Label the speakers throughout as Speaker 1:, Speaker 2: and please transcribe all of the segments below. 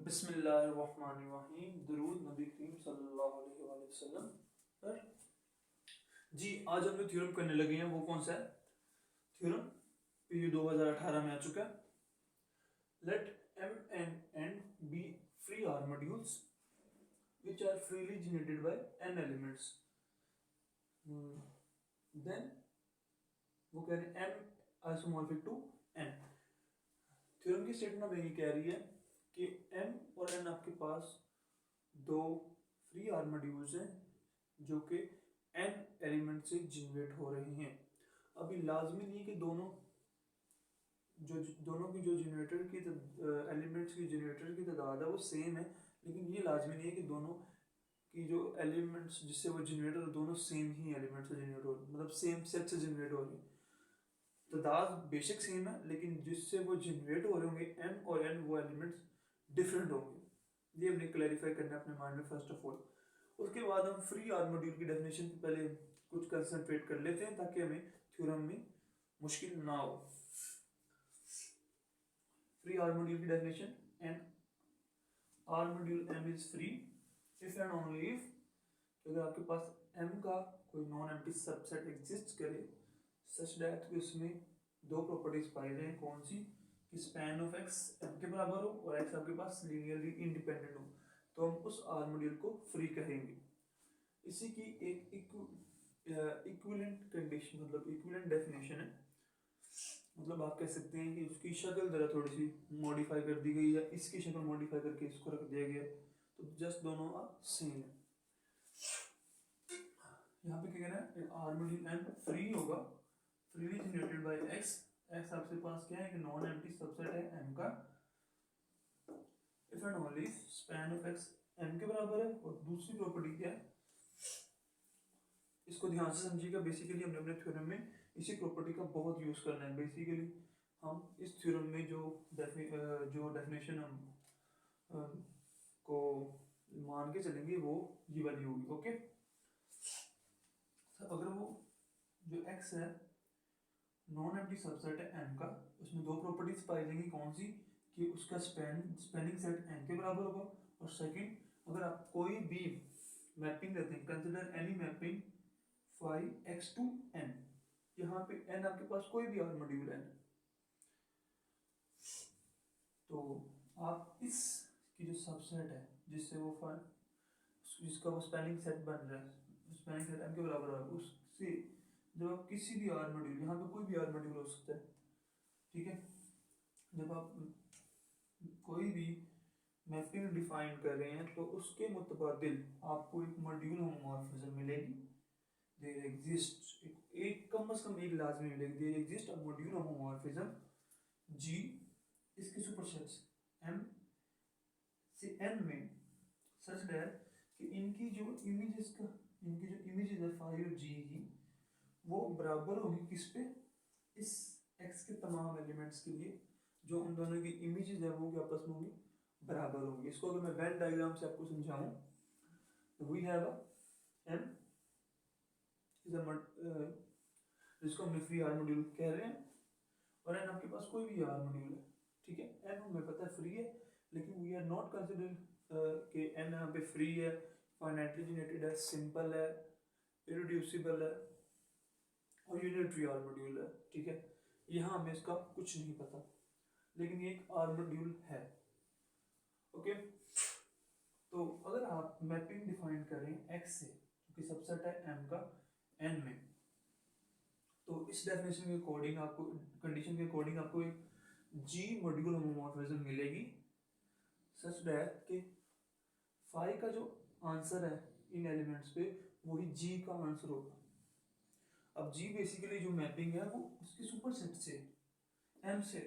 Speaker 1: बिस्मिल्लाहिर्रहमानिर्रहीम। दुरूद नबी करीम सल्लल्लाहु अलैहि वसल्लम पर। जी आज हम लोग थ्योरम करने लगे हैं। वो कौन सा है थ्योरम? PU 2018 में आ चुका है। Let M and N be free R modules which are freely generated by N elements. Then वो कह रहे हैं M isomorphic to N। Theorem की स्टेटमेंट ये कह रही है कि M और N आपके पास दो फ्री आर मॉड्यूल्स हैं जो कि N एलिमेंट से जनरेट हो रहे हैं। अभी लाजमी नहीं कि दोनों की जो जनरेटर की एलिमेंट्स की जनरेटर की तादाद है वो सेम है, लेकिन ये लाजमी नहीं है कि दोनों की जो एलिमेंट्स जिससे वो जनरेटर दोनों सेम ही एलिमेंट से जनरेट हो रहे, मतलब सेम सेट से जनरेट हो रही है। तादाद बेशक सेम है, लेकिन जिससे वो जनरेट हो रहे होंगे M और N वो एलिमेंट्स डिफरेंट होंगे। ये हमने क्लैरिफाई करना है अपने माइंड में फर्स्ट ऑफ ऑल। उसके बाद हम फ्री आर मॉड्यूल की डेफिनेशन पे पहले कुछ कंसंट्रेट कर लेते हैं ताकि हमें थ्योरम में मुश्किल ना हो। फ्री आर मॉड्यूल की definition, an R module M is free if and only if, अगर आपके पास M का कोई नॉन एम्प्टी सबसेट एग्जिस्ट करे सच दैट कि उसमें दो प्रॉपर्टीज पाई जाए। कौन सी? कि स्पैन ऑफ x M के बराबर हो और x आपके पास लीनियरली इंडिपेंडेंट हो, तो हम उस आर मॉड्यूल को फ्री कहेंगे। इसी की एक इक्विवेलेंट कंडीशन, मतलब इक्विवेलेंट डेफिनेशन है। मतलब आप कह सकते हैं कि उसकी शक्ल जरा थोड़ी सी मॉडिफाई कर दी गई, या इसकी शक्ल मॉडिफाई करके इसको रख दिया गया, तो जस्ट दोनों सेम है। यहाँ पे क्या कहना है? आर मॉड्यूल M फ्री होगा, freely generated by x। x आपके पास क्या है कि नॉन एम्प्टी सबसेट है M का। If and only span of x M के बराबर है। और दूसरी प्रॉपर्टी क्या है, इसको ध्यान से समझिएगा। बेसिकली हमने अपने थ्योरम में इसी प्रॉपर्टी का बहुत यूज करना है। बेसिकली हम इस थ्योरम में जो डेफिनेशन हम को मान के चलेंगे वो ये वाली होगी। ओके, अगर वो जो x है नॉन एम्प्टी सबसेट है M का, उसमें दो प्रॉपर्टीज पाई जाएंगी। कौन सी? कि उसका स्पैनिंग सेट M के बराबर होगा, और सेकंड, अगर आप कोई भी मैपिंग लेते हैं, consider any mapping phi x to n, यहाँ पे n आपके पास कोई भी आर मॉड्यूल n, तो आप इस की जो सबसेट है जिससे वो जिसका वो स्पैनिंग सेट बन रहा है, स्पैनिंग सेट M के बराबर है, उससे जब आप किसी भी आर मॉड्यूल, यहाँ पे कोई भी आर मॉड्यूल हो सकता है, ठीक है, जब आप कोई भी मैपिंग डिफाइन कर रहे हैं तो उसके मुतबादिल आपको एक मॉड्यूल होमोमॉर्फिज्म मिलेगी। देयर एग्जिस्ट एक कम से कम एक लाजमी मिलेगी। There exist a module homomorphism G इसके सुपरसेट्स M से N में सच दैट कि इनकी जो इमेजेस है फाई और G की, वो बराबर होगी किस पे? इस X के तमाम एलिमेंट्स के लिए जो उन दोनों की इमेजेस है वो आपस में होंगी बराबर होंगी। इसको अगर मैं वेन डायग्राम से आपको समझाऊं तो we have M is a जिसको हमने फ्री आर मॉड्यूल कह रहे हैं, और N आपके पास कोई भी आर मॉड्यूल है, ठीक है। N हमें पता है फ्री है, लेकिन वी आर नॉट कंसिडर कि N यहाँ पे फ्री है, फाइनाइटली जनरेटेड है, सिंपल है, इरेड्यूसिबल है और यूनिटरी आर मॉड्यूल है, ठीक है। यहाँ हमें इसका कुछ नहीं पता, लेकिन ये एक आर मॉड्यूल है। ओके, तो अगर आप मैपिंग डिफाइन करें x से, क्योंकि सबसेट है M का N में, तो इस डेफिनेशन के अकॉर्डिंग आपको, कंडीशन के अकॉर्डिंग आपको एक G मॉड्यूल होमोमॉर्फिज्म मिलेगी सच दैट कि फाई का जो आंसर है इन एलिमेंट्स पे वही G का आंसर होगा। अब G बेसिकली जो मैपिंग है वो उसके सुपरसेट से M से,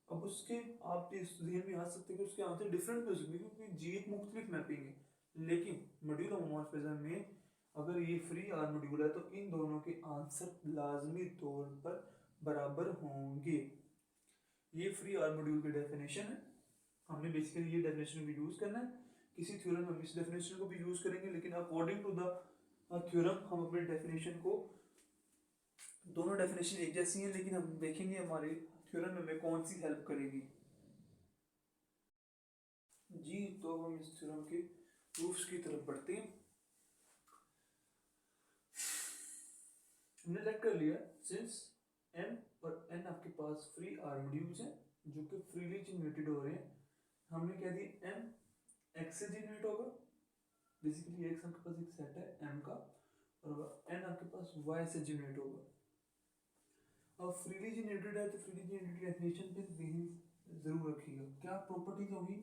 Speaker 1: अब उसके आप जहन में आ सकते हैं कि उसके आंसर डिफरेंट हो सकते हैं क्योंकि G एक मुख्तलिफ मैपिंग है, लेकिन मॉड्यूल होमोमॉर्फिज्म में अगर ये फ्री आर मॉड्यूल है तो इन दोनों के आंसर लाजमी तौर पर बराबर होंगे। ये फ्री आर मॉड्यूल की डेफिनेशन है। हमने बेसिकली ये डेफिनेशन को यूज करना है। किसी थ्योरम में हम इस डेफिनेशन को भी यूज करेंगे, लेकिन अकॉर्डिंग टू द थ्योरम हम अपने डेफिनेशन को, दोनों डेफिनेशन एक जैसी हैं, लेकिन हम देखेंगे हमारे थ्योरम में हमें कौन सी हेल्प करेगी। जी तो हम इस थ्योरम के प्रूफ्स की तरफ बढ़ते हैं। हमने चेक कर लिया सिंस m और n आपके पास फ्री आर्मड्यूल्स हैं जो कि फ्रीली जनरेटेड हो रहे हैं, हमने कह दिया m x से जनरेट होगा, बेसिकली x आपके पास एक सेट है m का, और n आपके पास y से जनरेट होगा। अब फ्रीली जनरेटेड है तो फ्रीली जनरेटेड डेफिनेशन पे बेसिस जरूर रखिएगा। क्या प्रॉपर्टीज होगी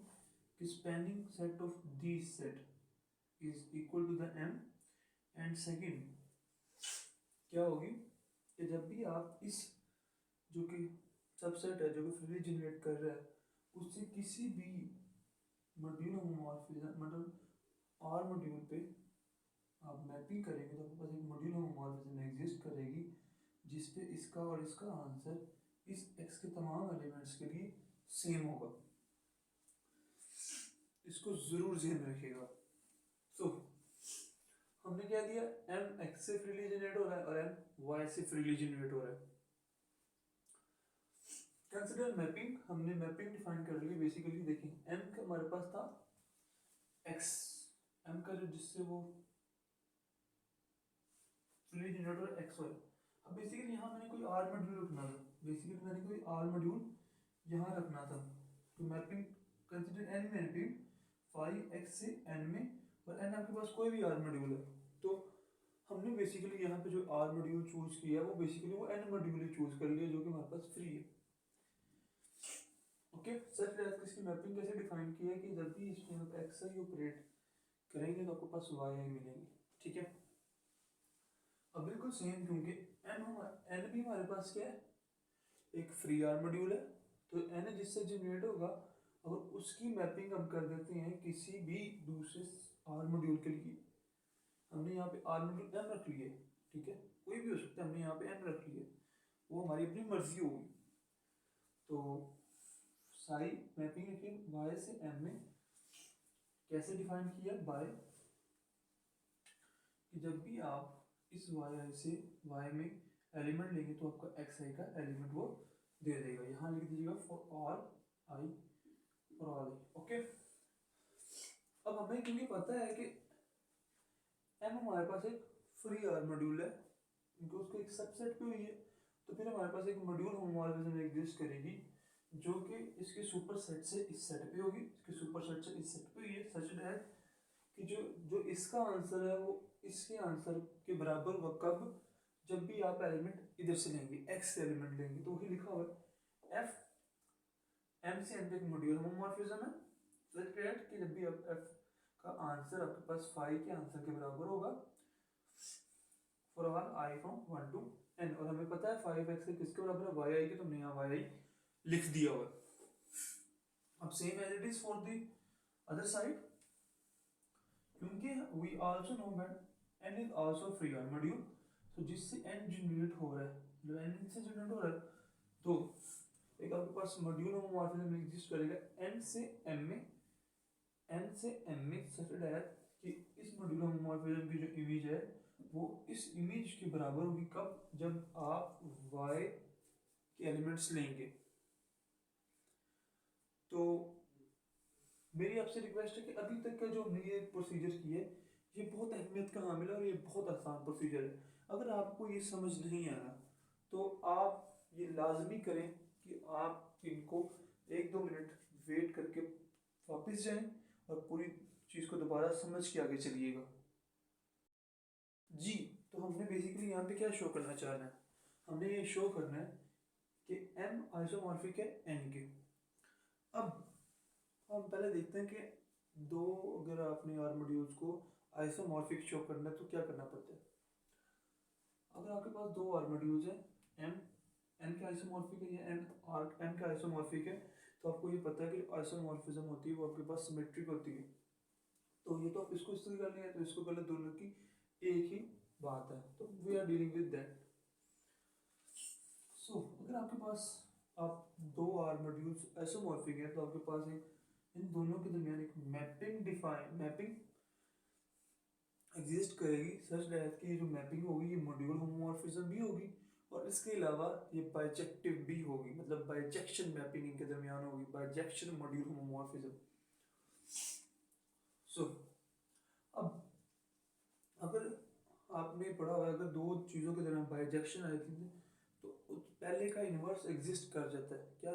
Speaker 1: कि spanning set of this set is equal to the m, and second क्या होगी कि जब भी आप इस जो कि सबसेट है जो कि फ्रीली जनरेट कर रहा है उससे किसी भी मॉड्यूल होमोमॉर्फिज्म मतलब आर मॉड्यूल पे आप मैपिंग करेंगे तो आपके पास एक मॉड्यूल होमोमॉर्फिज्म एग्जिस्ट करेगी जिस पे इसका और इसका आंसर इस x के तमाम एलिमेंट्स के लिए सेम होगा। इसको जरूर ध्यान में रखिएगा। तो हमने क्या दिया m x से फ्रीली जनरेट हो रहा है और m y से फ्रीली जनरेट हो रहा है। कंसीडर मैपिंग, हमने मैपिंग डिफाइन कर ली। बेसिकली देखिए m का हमारे पास था x, m का जो जिससे वो फ्रीली जनरेट हो रहा है x y। अब बेसिकली यहाँ मैंने कोई r मॉड्यूल रखना था, बेसिकली मैंने कोई r मॉड्यूल यहाँ रखना था। तो mapping consider n mapping phi x से n में, और n आपके पास कोई भी r मॉड्यूल है तो हमने बेसिकली यहाँ पे जो r मॉड्यूल चूज किया वो बेसिकली वो n मॉड्यूल ही चूज कर लिया जो कि हमारे पास फ्री है। ओके, सच दैट इसकी मैपिंग कैसे डिफाइन की है कि जब भी इसमें आप x i ऑपरेट करेंगे तो आपके पास y i मिलेंगे। ठीक है, अब बिल्कुल सेम क्योंकि n भी हमारे पास क्या है एक फ्री आर मॉड्यूल है, तो n जिससे जनरेट होगा अगर उसकी मैपिंग हम कर देते हैं किसी भी दूसरे आर मॉड्यूल के लिए, हमने यहाँ पे आर मॉड्यूल n रख लिए, ठीक है कोई भी हो सकता है, हमने यहाँ पे n रख लिए, वो हमारी अपनी मर्जी होगी। तो सारी मैपिंग रखिए y से m में, कैसे डिफाइन किया बाय कि जब भी आप इस yi से y में एलिमेंट लेंगे तो आपका xi का एलिमेंट वो दे देगा। यहाँ लिख दीजिएगा for all i for all i। Okay, अब हमें क्योंकि पता है कि m हमारे पास एक फ्री आर मॉड्यूल है क्योंकि उसको एक सबसेट पे हुई है, तो फिर हमारे पास एक मॉड्यूल होमोमॉर्फिज्म एग्जिस्ट करेगी जो कि इसके सुपर सेट से इस सेट पे होगी, इसके सुपर सेट से इस सेट पे हुई है, सच दैट कि जो जो इसका आंसर है वो इसके आंसर के बराबर होगा कब, जब भी आप एलिमेंट इधर से लेंगे x से एलिमेंट लेंगे, तो वही लिखा हुआ है f m से n तक मॉड्यूल होमोमॉर्फिज्म है, सच दैट कि जब भी आप f का आंसर आपके पास फाई के आंसर के बराबर होगा for all i from 1 to n, और हमें पता है 5x से किसके बराबर है yi के, तो हमने यहाँ yi लिख दिया हुआ। अब same as it is for the other side, क्योंकि we also know that n is also free R module, तो जिससे n जनरेट हो रहा है, जो n से जनरेट हो रहा है, तो एक आपके पास मॉड्यूल होमोमॉर्फिज्म एग्जिस्ट करेगा n से m में, n से m में सच दैट कि इस मॉड्यूल होमोमॉर्फिज्म की जो इमेज है वो इस इमेज के बराबर होगी कब, जब आप y के एलिमेंट्स लेंगे। तो मेरी आपसे रिक्वेस्ट है कि अभी तक का जो हमने ये प्रोसीजर किया है ये बहुत अहमियत का हामिल है और ये बहुत आसान प्रोसीजर है। अगर आपको ये समझ नहीं आ रहा तो आप ये लाजमी करें कि आप इनको 1-2 मिनट वेट करके वापस जाएं और पूरी चीज़ को दोबारा समझ के आगे चलिएगा। जी, तो हमने बेसिकली यहाँ पे क्या शो करना चाह रहे हैं, हमने ये शो करना है कि m आइसोमॉर्फिक है n के। अब हम पहले देखते हैं कि दो अगर आपने आर मॉड्यूल्स को आइसोमॉर्फिक शो करना है तो क्या करना पड़ता है। अगर आपके पास दो आर मॉड्यूल्स हैं m के आइसोमॉर्फिक है या m के आइसोमॉर्फिक है, तो आपको ये पता है कि आइसोमॉर्फिज्म होती है वो आपके पास सिमेट्रिक होती है। तो ये तो आप इसको इस तरह कर लें तो इसको कर लें, दोनों की एक ही बात है, तो we are dealing with that. So अगर आपके पास आप दो आर मॉड्यूल्स आइसोमॉर्फिक है तो आपके पास एक इन दोनों के दरमियान एक मैपिंग एग्जिस्ट करेगी सच दैट कि जो मैपिंग होगी ये मॉड्यूल होमोमॉर्फिज्म भी होगी और इसके अलावा ये बाइजेक्टिव भी होगी, मतलब बाइजेक्शन मैपिंग इनके दरमियान होगी, बाइजेक्शन मॉड्यूल होमोमॉर्फिज्म। सो अब अगर आपने पढ़ा हुआ है, अगर दो चीज़ों के दरमियान बाइजेक्शन आ जाती है तो पहले का इन्वर्स एग्जिस्ट कर जाता है। क्या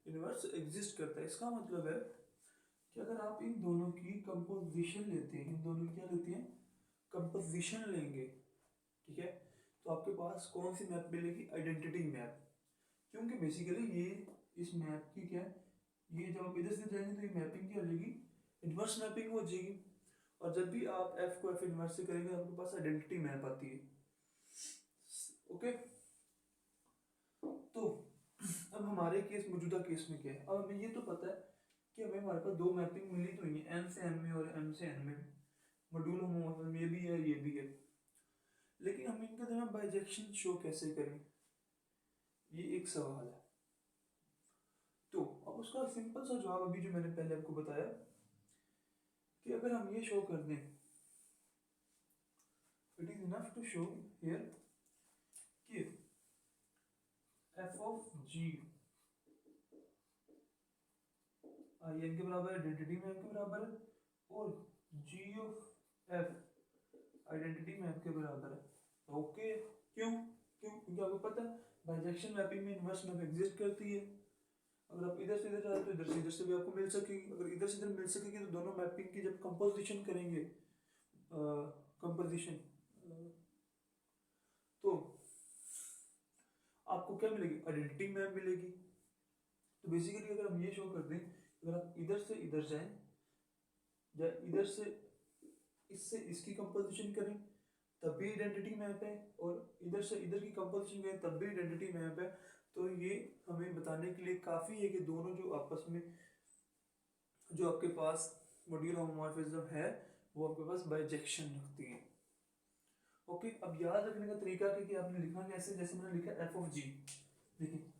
Speaker 1: इन्वर्स एग्जिस्ट करता है। इसका मतलब है कि अगर आप इन दोनों की कंपोजिशन लेते हैं, इन दोनों की क्या लेते हैं, कंपोजिशन लेंगे, ठीक है, तो आपके पास कौन सी मैप मिलेगी, आइडेंटिटी मैप। क्योंकि बेसिकली ये इस मैप की क्या है, ये जब आप इधर से जाएंगे तो ये मैपिंग क्या हो जाएगी, इन्वर्स मैपिंग हो जाएगी। और जब भी आप एफ को एफ इन्वर्स से करेंगे आपके पास आइडेंटिटी मैप आती है। ओके, तो अब हमारे केस, मौजूदा केस में क्या है, अब हमें ये तो पता है कि हमें हमारे पास दो मैपिंग मिली तो है, एन से एम में और एम से एन में, मॉड्यूल होमोमॉर्फिज्म ये भी है ये भी है, लेकिन हम इनके दरमियान बाइजेक्शन शो कैसे करें, ये एक सवाल है। तो अब उसका सिंपल सा जवाब अभी जो मैंने पहले आपको बताया कि अगर हम ये शो कर दें, it is enough to show here कि F of G I N के बराबर है, आइडेंटिटी मैप के बराबर है, और G of F identity map के बराबर है। ओके, क्यों क्यों क्योंकि आपको पता है बाइजेक्शन मैपिंग में इन्वर्स मैप एग्जिस्ट करती है। अगर आप इधर से इधर जाए तो इधर से भी आपको मिल सकेगी, अगर इधर से इधर मिल सकेगी तो दोनों मैपिंग की जब कंपोजिशन करेंगे, कंपोजिशन तो आपको क्या मिलेगी, आइडेंटिटी मैप मिलेगी। तो बेसिकली अगर हम ये शो कर दें, अगर आप इधर से इधर जाएं या इधर से इससे इसकी कंपोजिशन करें तब भी आइडेंटिटी मैप है, और इधर से इधर की कंपोजिशन करें तब भी आइडेंटिटी मैप है, तो ये हमें बताने के लिए काफ़ी है कि दोनों जो आपस में जो आपके पास मॉड्यूल होमोमॉर्फिज्म है वो आपके पास बाइजेक्शन रखती है। ओके, अब याद रखने का तरीका है कि आपने लिखना कैसे, जैसे मैंने लिखा एफ ऑफ जी, देखिए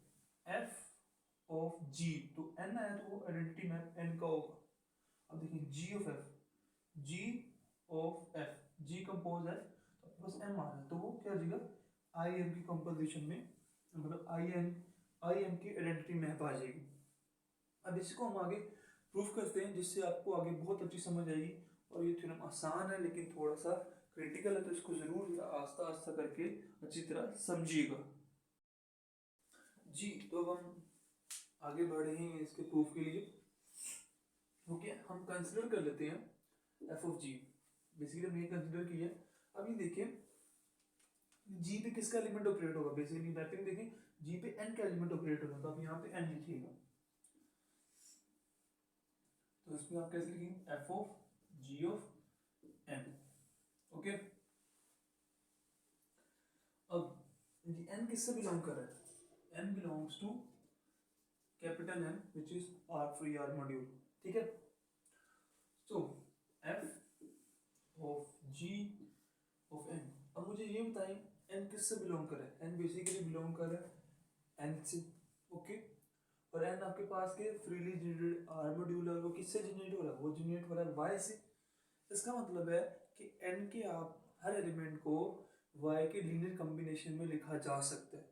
Speaker 1: एफ ऑफ जी, तो एन आया तो वो आइडेंटिटी मैप एन का होगा। अब देखिए G of F, G of F, G compose है तो बस एम आ रहा है तो वो क्या हो जाएगा, आई एम की कंपोजिशन में, मतलब आई एम की आइडेंटिटी मैप आ जाएगी। अब इसको हम आगे प्रूफ करते हैं जिससे आपको आगे बहुत अच्छी समझ आएगी। और ये थ्योरम आसान है लेकिन थोड़ा सा क्रिटिकल है, तो इसको जरूर आस्ता आस्ता करके अच्छी तरह समझिएगा जी। तो अब हम आगे बढ़ रहे हैं इसके प्रूफ के लिए। ओके, हम कंसिडर कर लेते हैं एफ ऑफ जी, बेसिकली हमने कंसिडर किया। अब ये देखिए जी पे किसका एलिमेंट ऑपरेट होगा, बेसिकली मैपिंग देखें जी पे एन का एलिमेंट ऑपरेट होगा, तो आप यहाँ पे एन लिखिएगा। तो इसमें आप कैसे लिखेंगे, F of G of N. Okay, अब एन किससे बिलोंग कर रहा है, N belongs to capital N which is R free R module, ठीक है। So F of G of N, अब मुझे ये बताएं एन किससे बिलोंग कर रहा है, एन बेसिकली बिलोंग कर रहा है एन से। ओके, और एन आपके पास के फ्रीली जनरेटेड आर मॉड्यूल है, वो किससे जनरेट हो रहा है, वो जनरेट हो रहा है वाई से। इसका मतलब है कि एन के आप हर एलिमेंट को वाई के लीनियर कॉम्बिनेशन में लिखा जा सकता है,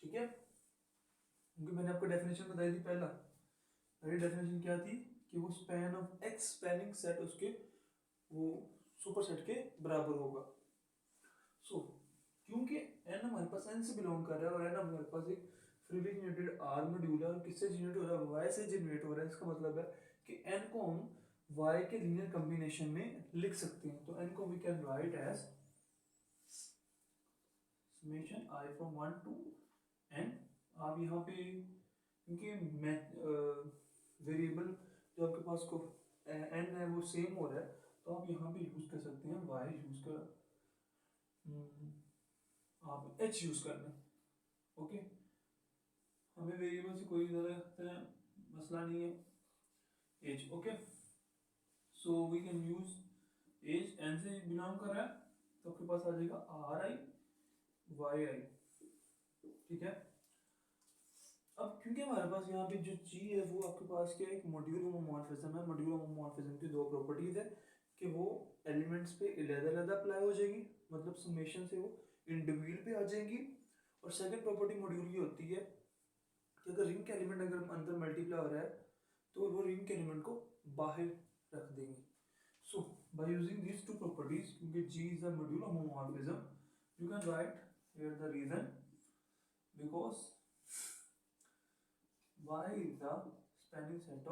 Speaker 1: ठीक है। क्योंकि मैंने आपको डेफिनेशन बताई थी, पहली डेफिनेशन क्या थी कि वो span of x spanning set उसके वो सुपर सेट के बराबर होगा। सो क्योंकि एन हमारे पास एन से बिलोंग कर रहा है और एन हमारे पास एक फ्रीली जनरेटेड आर मॉड्यूल है और किससे जनरेट हो रहा है, वाई से जनरेट हो रहा है। इसका मतलब है कि एन को हम वाई के लीनियर कॉम्बिनेशन में लिख सकते हैं। तो एन को we can write as summation i from 1 to n। आप यहाँ पे क्योंकि वेरिएबल जो आपके पास को एन है वो सेम हो रहा है, तो आप यहाँ पे यूज कर सकते हैं वाई यूज कर, आप एच यूज करना। ओके, हमें वेरिएबल से कोई ज़्यादा मसला नहीं है, h. Okay, so we can use h, N से बिलोंग कर रहा है तो आपके पास आ जाएगा आर आई वाई आई, ठीक है। अब क्योंकि हमारे पास यहाँ पे जो जी है वो आपके पास क्या एक मॉड्यूल होमोमॉर्फिज्म है, मॉड्यूल होमोमॉर्फिज्म की दो प्रॉपर्टीज है कि वो एलिमेंट्स पे अलग-अलग अप्लाई हो जाएगी, मतलब समेशन से वो इंडिविजुअल पे आ जाएंगी। और सेकंड प्रॉपर्टी मॉड्यूल की होती है कि अगर रिंग का एलिमेंट अगर अंदर मल्टीप्लाई हो रहा है तो वो रिंग के एलिमेंट को बाहर रख देंगे. So by using these two properties, क्योंकि G is a modular homomorphism, you can write here the reason, because Y is the spanning set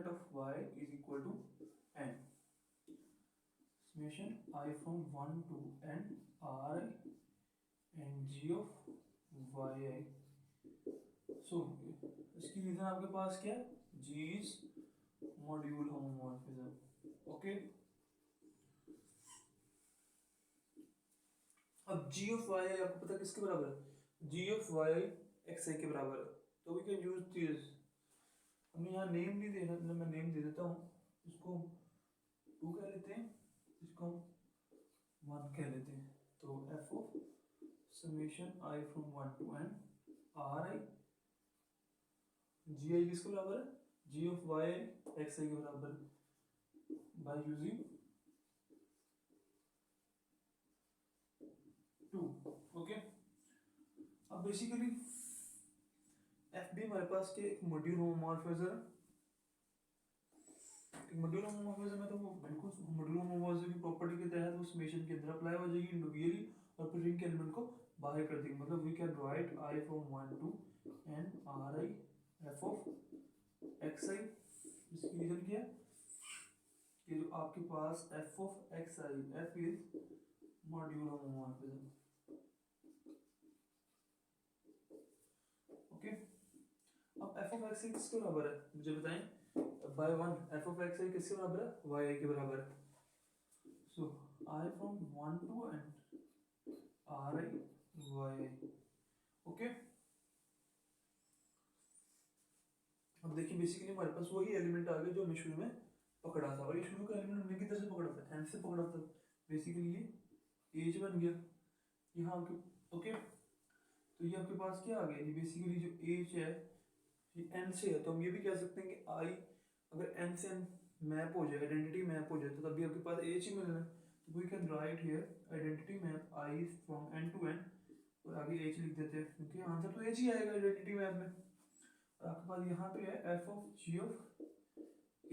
Speaker 1: of Y is equal to n summation I from 1 to n R and G of yi. So इसकी reason आपके पास क्या है? G is module homomorphism. Okay. अब G of y आपको पता है किसके बराबर है? G of y xi के बराबर है. तो वी कैन यूज दिस. हमें यहाँ नेम नहीं देना, मैं नेम दे देता हूँ. इसको 2 कह लेते हैं, इसको 1 कह लेते हैं. तो f of summation I from 1 to n ri gi किसके बराबर है? G of y xi के बराबर है. by using 2. ओके. अब बेसिकली एफ भी हमारे पास के एक मॉड्यूल होमोमॉर्फिज्म है. एक मॉड्यूल होमोमॉर्फिज्म है, तो वो बिल्कुल मॉड्यूल होमोमॉर्फिज्म की प्रॉपर्टी के तहत वो समेशन के अंदर अप्लाई हो जाएगी इंडिविजुअली, और फिर रिंग के एलिमेंट को बाहर कर देंगे. मतलब we can write i from 1 to n r i f of x i. इसकी रीजन क्या है कि जो आपके पास f of x i, f is module homomorphism. Okay. अब f of x i किसके बराबर है मुझे बताएं. By 1 f of x i किसके बराबर है? y के बराबर है. सो I from 1 to n r i y. Okay. अब देखिए बेसिकली हमारे पास वही एलिमेंट आ गए जो हमने शुरू में पकड़ा था, और ये शुरू का एलिमेंट हमने किधर से पकड़ा था? n से पकड़ा था. बेसिकली ये एज बन गया यहाँ के. ओके. तो ये आपके पास क्या आ गया? ये बेसिकली जो एज है ये n से है, तो हम ये भी कह सकते हैं कि i अगर n से n मैप हो जाए, आइडेंटिटी मैप हो जाए, तो तभी आपके पास एज ही मिलना है. तो we can write here identity map i from n to n, और आगे एज लिख देते हैं क्योंकि आंसर तो एज ही आएगा आइडेंटिटी मैप में. और आपके पास यहाँ पे है f of g of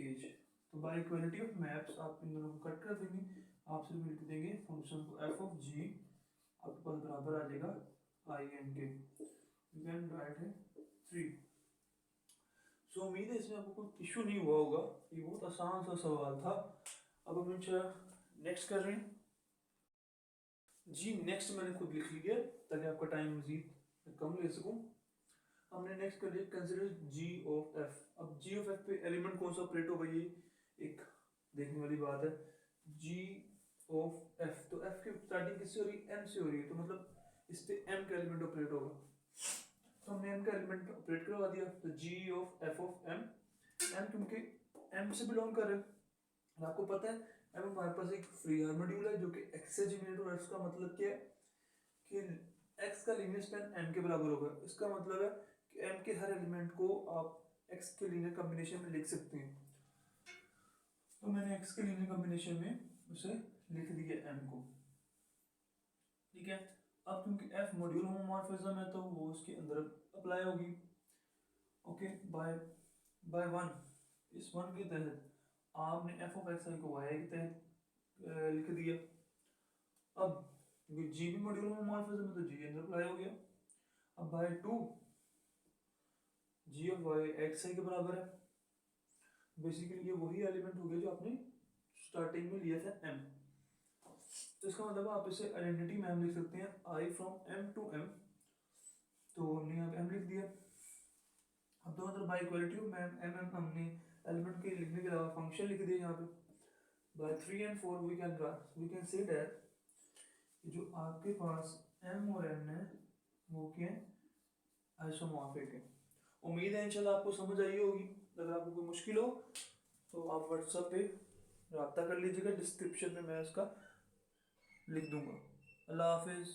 Speaker 1: h. तो बाय इक्वालिटी ऑफ मैप्स आप इन दोनों को कट कर देंगे. आप सिर्फ लिख देंगे फंक्शन को f of g आपके पास बराबर आ जाएगा i n के. यू कैन राइट है 3. सो उम्मीद है इसमें आपको कोई इशू नहीं हुआ होगा. ये बहुत आसान सा सवाल था. अब हम नेक्स्ट कर रहे हैं. जी नेक्स्ट मैंने खुद लिख लिया ताकि आपका टाइम मजीद कम ले सकूं. हमने नेक्स्ट कर लिया कंसीडर g ऑफ f. अब g ऑफ f पे एलिमेंट कौन सा ऑपरेट होगा ये एक देखने वाली बात है. g ऑफ f, तो f की स्टार्टिंग किससे हो रही है? m से हो रही है, तो मतलब इस पे m का एलिमेंट ऑपरेट होगा. तो हमने m का एलिमेंट ऑपरेट करवा दिया. तो g of f of m, m क्योंकि m से बिलोंग कर रहे हैं, और आपको पता है m हमारे पास एक फ्री मॉड्यूल है जो कि x से जनरेट हो रहा है. इसका मतलब क्या है कि x का लीनियर स्पैन m के बराबर होगा. इसका मतलब है कि m के हर एलिमेंट को आप x के लीनियर कॉम्बिनेशन में लिख सकते हैं. तो मैंने x के लीनियर कॉम्बिनेशन में उसे लिख दिया m को. ठीक है. अब क्योंकि f मॉड्यूल होमोमॉर्फिज्म है तो वो उसके अंदर अप्लाई होगी. ओके. बाय 1, इस 1 के तहत आपने f of x i को y के तहत लिख दिया. अब g भी मॉड्यूल होमोमॉर्फिज्म है तो g अंदर अप्लाई हो गया. अब bye 2 g of y x i के बराबर है. बेसिकली ये वही एलिमेंट हो गया जो आपने स्टार्टिंग में लिया था m. तो इसका मतलब आप इसे आइडेंटिटी में हम लिख सकते हैं i from m to m. तो हमने यहाँ पे m लिख दिया. अब दोनों तरफ बाय इक्वालिटी ऑफ m हमने एलिमेंट के लिखने के अलावा फंक्शन लिख दिया यहाँ पे. By 3 and 4 we can say that जो आपके पास m और n है वो क्या है? आइसोमॉर्फिक है. उम्मीद है इंशाल्लाह आपको समझ आई होगी. अगर आपको कोई मुश्किल हो तो आप व्हाट्सएप पे रब्ता कर लीजिएगा. डिस्क्रिप्शन में मैं इसका लिख दूंगा. अल्लाह हाफिज़.